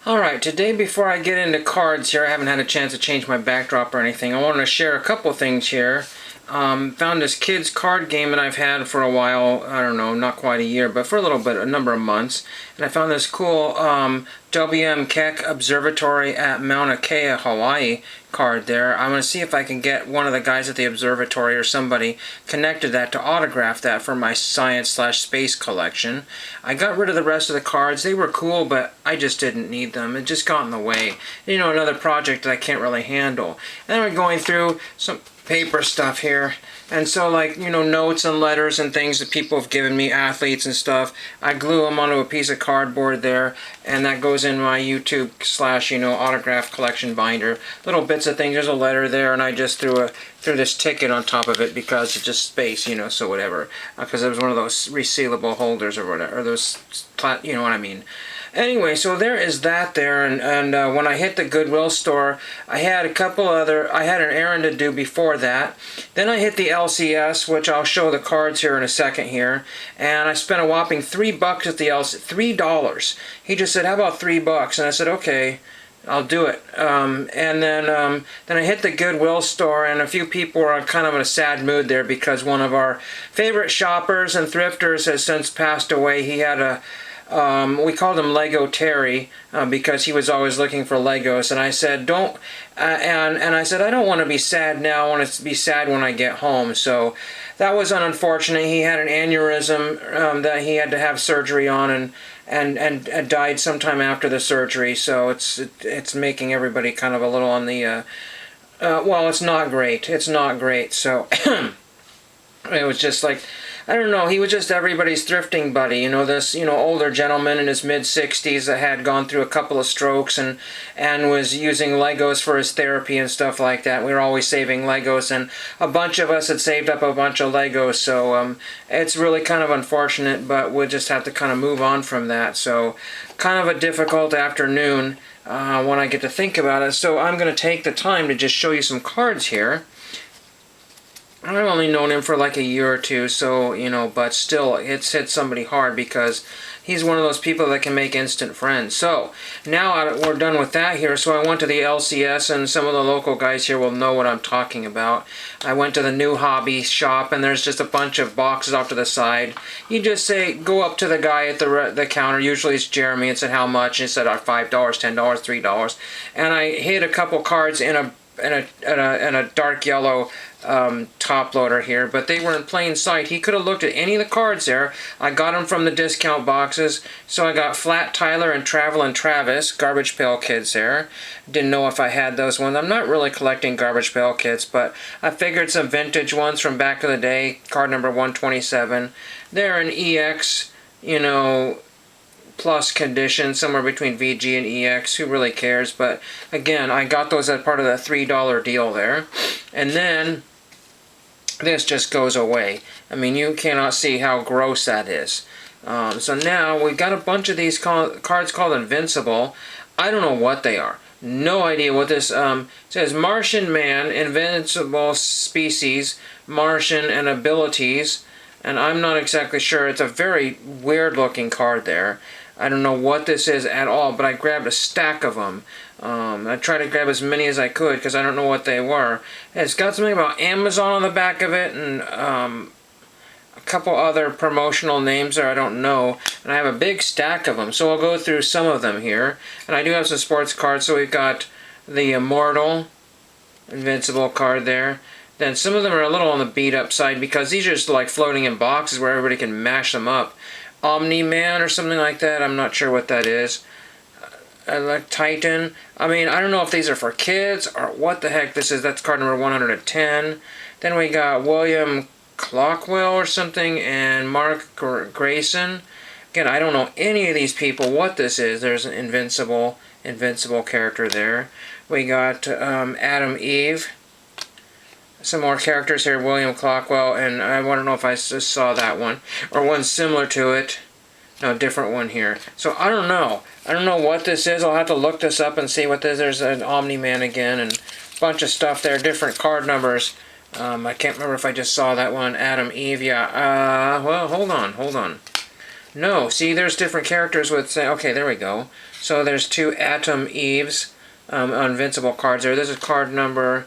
Alright, today before I get into cards here, I haven't had a chance to change my backdrop or anything. I wanted to share a couple things here. Found this kid's card game that I've had for a while, I don't know, not quite a year, but for a little bit, a number of months. And I found this cool WM Keck Observatory at Mauna Kea, Hawaii card there. I'm going to see if I can get one of the guys at the observatory or somebody connected that to autograph that for my science/space collection. I got rid of the rest of the cards. They were cool, but I just didn't need them. It just got in the way. You know, another project that I can't really handle. And then we're going through some paper stuff here, and so, like, you know, notes and letters and things that people have given me, athletes and stuff, I glue them onto a piece of cardboard there, and that goes in my YouTube / autograph collection binder. Little bits of things. There's a letter there, and I just threw this ticket on top of it because it's just space, so whatever, because it was one of those resealable holders or whatever, or those, you know what I mean. Anyway, so there is that there, and when I hit the Goodwill store, I had I had an errand to do before that. Then I hit the LCS, which I'll show the cards here in a second here, and I spent a whopping $3 at the LCS, $3. He just said, how about $3? And I said, okay, I'll do it. And then I hit the Goodwill store, and a few people were kind of in a sad mood there because one of our favorite shoppers and thrifters has since passed away. He had a we called him Lego Terry because he was always looking for Legos, and I said, I said, I don't want to be sad now, I want to be sad when I get home. So that was unfortunate. He had an aneurysm that he had to have surgery on, and died sometime after the surgery. So it's making everybody kind of a little on the well, it's not great. It's not great. So it was just like, I don't know, he was just everybody's thrifting buddy, this, older gentleman in his mid-60s that had gone through a couple of strokes and was using Legos for his therapy and stuff like that. We were always saving Legos, and a bunch of us had saved up a bunch of Legos, so it's really kind of unfortunate, but we'll just have to kind of move on from that. So kind of a difficult afternoon when I get to think about it. So I'm going to take the time to just show you some cards here. I've only known him for like a year or two, so, but still, it's hit somebody hard because he's one of those people that can make instant friends. So, now we're done with that here, so I went to the LCS, and some of the local guys here will know what I'm talking about. I went to the new hobby shop, and there's just a bunch of boxes off to the side. You just say, go up to the guy at the counter, usually it's Jeremy, and said how much, and he said $5, $10, $3, and I hid a couple cards in a dark yellow top loader here, but they were in plain sight. He could have looked at any of the cards there. I got them from the discount boxes, so I got Flat Tyler and Travel and Travis, Garbage Pail Kids there. Didn't know if I had those ones. I'm not really collecting Garbage Pail Kids, but I figured some vintage ones from back in the day, card number 127. They're an EX, plus condition, somewhere between VG and EX. Who really cares? But again, I got those as part of the $3 deal there. And then this just goes away. I mean, you cannot see how gross that is. So now we got a bunch of these cards called Invincible. I don't know what they are. No idea what this says. Martian Man, Invincible Species, Martian and Abilities. And I'm not exactly sure. It's a very weird looking card there. I don't know what this is at all, but I grabbed a stack of them. I tried to grab as many as I could because I don't know what they were. It's got something about Amazon on the back of it, and a couple other promotional names there I don't know. And I have a big stack of them, so I'll go through some of them here. And I do have some sports cards, so we've got the Immortal Invincible card there. Then some of them are a little on the beat up side because these are just like floating in boxes where everybody can mash them up. Omni-Man or something like that. I'm not sure what that is. Like Titan. I mean, I don't know if these are for kids or what the heck this is. That's card number 110. Then we got William Clockwell or something and Mark Grayson. Again, I don't know any of these people what this is. There's an invincible character there. We got Adam Eve. Some more characters here, William Clockwell, and I want to know if I just saw that one, or one similar to it. No, different one here. So I don't know. I don't know what this is. I'll have to look this up and see what this is. There's an Omni-Man again, and a bunch of stuff there, different card numbers. I can't remember if I just saw that one. Adam Eve, yeah. Well, hold on. No, see, there's different characters with, okay, there we go. So there's 2 Atom Eves, invincible cards there. This is card number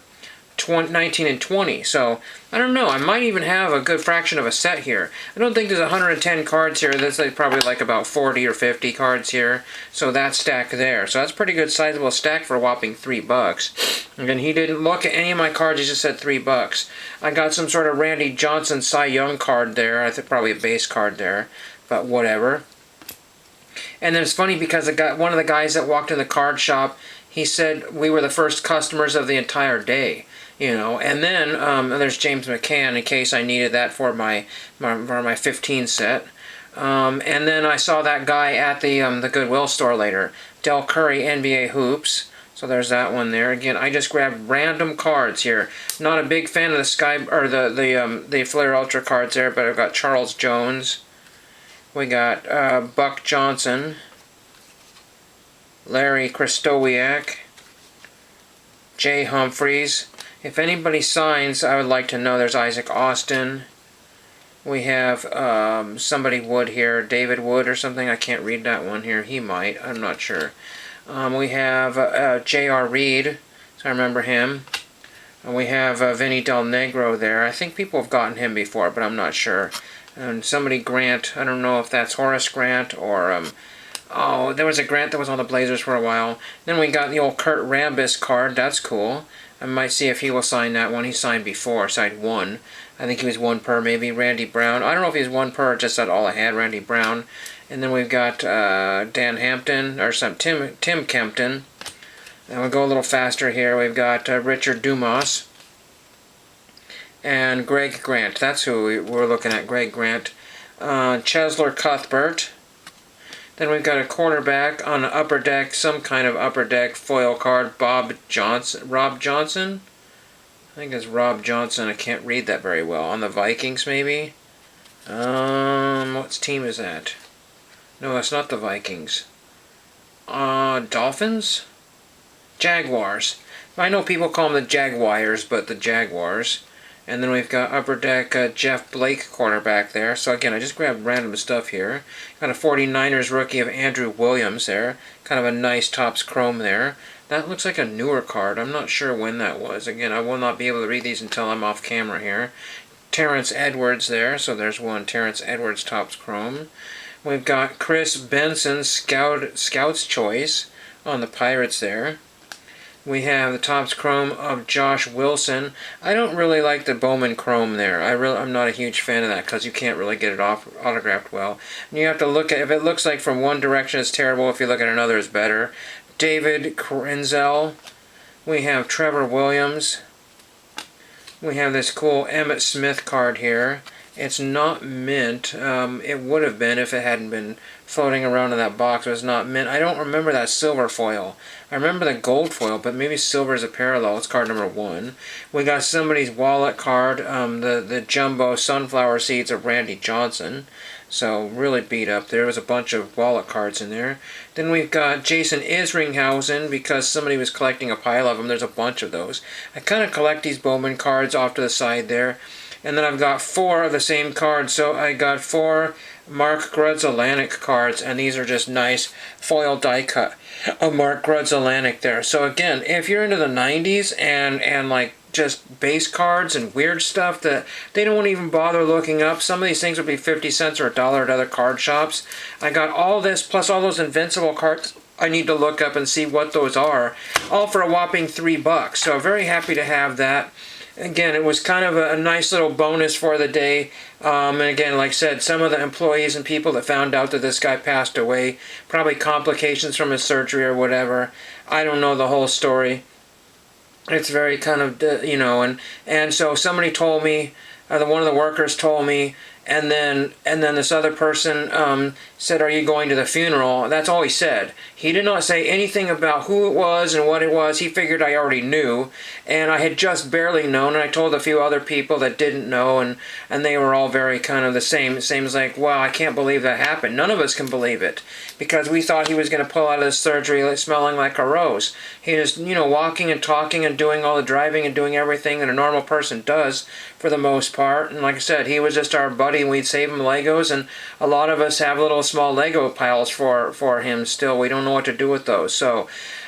19 and 20. So, I don't know. I might even have a good fraction of a set here. I don't think there's 110 cards here. There's probably like about 40 or 50 cards here. So that stack there. So that's a pretty good sizable stack for a whopping $3. Again, he didn't look at any of my cards. He just said $3. I got some sort of Randy Johnson Cy Young card there. I think probably a base card there. But whatever. And then it's funny because one of the guys that walked in the card shop, he said we were the first customers of the entire day. You know, and then there's James McCann in case I needed that for my 15 set. And then I saw that guy at the Goodwill store later, Del Curry NBA Hoops. So there's that one there. Again, I just grabbed random cards here. Not a big fan of the the Flair Ultra cards there, but I've got Charles Jones. We got Buck Johnson, Larry Krystowiak, Jay Humphreys. If anybody signs, I would like to know. There's Isaac Austin. We have somebody Wood here, David Wood or something. I can't read that one here. He might. I'm not sure. We have J.R. Reed, so I remember him. And we have Vinny Del Negro there. I think people have gotten him before, but I'm not sure. And somebody Grant. I don't know if that's Horace Grant or... oh, there was a Grant that was on the Blazers for a while. Then we got the old Kurt Rambis card. That's cool. I might see if he will sign that one. He signed before, signed 1. I think he was 1 per, maybe. Randy Brown. I don't know if he's 1 per, just that all I had, Randy Brown. And then we've got Dan Hampton, or Tim Kempton. And we'll go a little faster here. We've got Richard Dumas. And Greg Grant. That's who we're looking at, Greg Grant. Chesler Cuthbert. Then we've got a quarterback on the upper deck, some kind of upper deck foil card, Rob Johnson? I think it's Rob Johnson. I can't read that very well. On the Vikings, maybe? What team is that? No, it's not the Vikings. Dolphins? Jaguars. I know people call them the Jaguars, but the Jaguars. And then we've got upper deck Jeff Blake quarterback there. So again, I just grabbed random stuff here. Got a 49ers rookie of Andrew Williams there. Kind of a nice Topps Chrome there. That looks like a newer card. I'm not sure when that was. Again, I will not be able to read these until I'm off camera here. Terrence Edwards there. So there's one Terrence Edwards Topps Chrome. We've got Chris Benson Scout's Choice on the Pirates there. We have the Topps Chrome of Josh Wilson. I don't really like the Bowman Chrome there. I'm not a huge fan of that because you can't really get it autographed well. And you have to look at, if it looks like from one direction it's terrible, if you look at another it's better. David Krenzel. We have Trevor Williams. We have this cool Emmitt Smith card here. It's not mint. It would have been if it hadn't been floating around in that box. It was not mint. I don't remember that silver foil. I remember the gold foil, but maybe silver is a parallel. It's card number 1. We got somebody's wallet card, the jumbo sunflower seeds of Randy Johnson. So really beat up. There was a bunch of wallet cards in there. Then we've got Jason Isringhausen because somebody was collecting a pile of them. There's a bunch of those. I kind of collect these Bowman cards off to the side there. And then I've got 4 of the same cards. So I got 4 Mark Grudzelanek cards, and these are just nice foil die cut of Mark Grudzelanek there. So again, if you're into the 90s and like just base cards and weird stuff that they don't even bother looking up, some of these things would be 50 cents or $1 at other card shops. I got all this plus all those invincible cards I need to look up and see what those are, all for a whopping $3. So very happy to have that. Again, it was kind of a nice little bonus for the day. And again, like I said, some of the employees and people that found out that this guy passed away, probably complications from his surgery or whatever. I don't know the whole story. It's very kind of, you know, and so somebody told me, one of the workers told me, and then this other person said, "Are you going to the funeral?" That's all he said. He did not say anything about who it was and what it was. He figured I already knew, and I had just barely known, and I told a few other people that didn't know, and they were all very kind of the same. Same as like, wow, I can't believe that happened. None of us can believe it, because we thought he was going to pull out of this surgery smelling like a rose. He was, you know, walking and talking and doing all the driving and doing everything that a normal person does for the most part. And like I said, he was just our buddy, and we'd save him Legos, and a lot of us have little small Lego piles for him still. We don't know what to do with those. So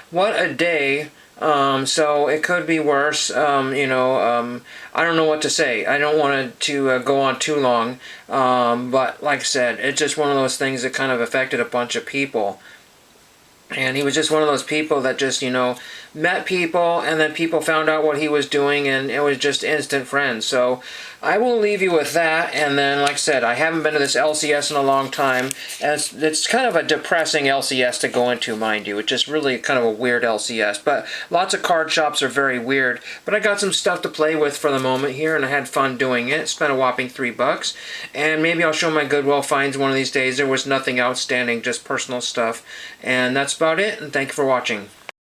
what a day. So it could be worse. I don't know what to say. I don't want it to go on too long. But like I said, it's just one of those things that kind of affected a bunch of people. And he was just one of those people that just, met people, and then people found out what he was doing, and it was just instant friends. So I will leave you with that. And then, like I said, I haven't been to this LCS in a long time, and it's kind of a depressing LCS to go into, mind you. It's just really kind of a weird LCS. But lots of card shops are very weird. But I got some stuff to play with for the moment here, and I had fun doing it. Spent a whopping $3. And maybe I'll show my Goodwill finds one of these days. There was nothing outstanding, just personal stuff. And that's about it, and thank you for watching.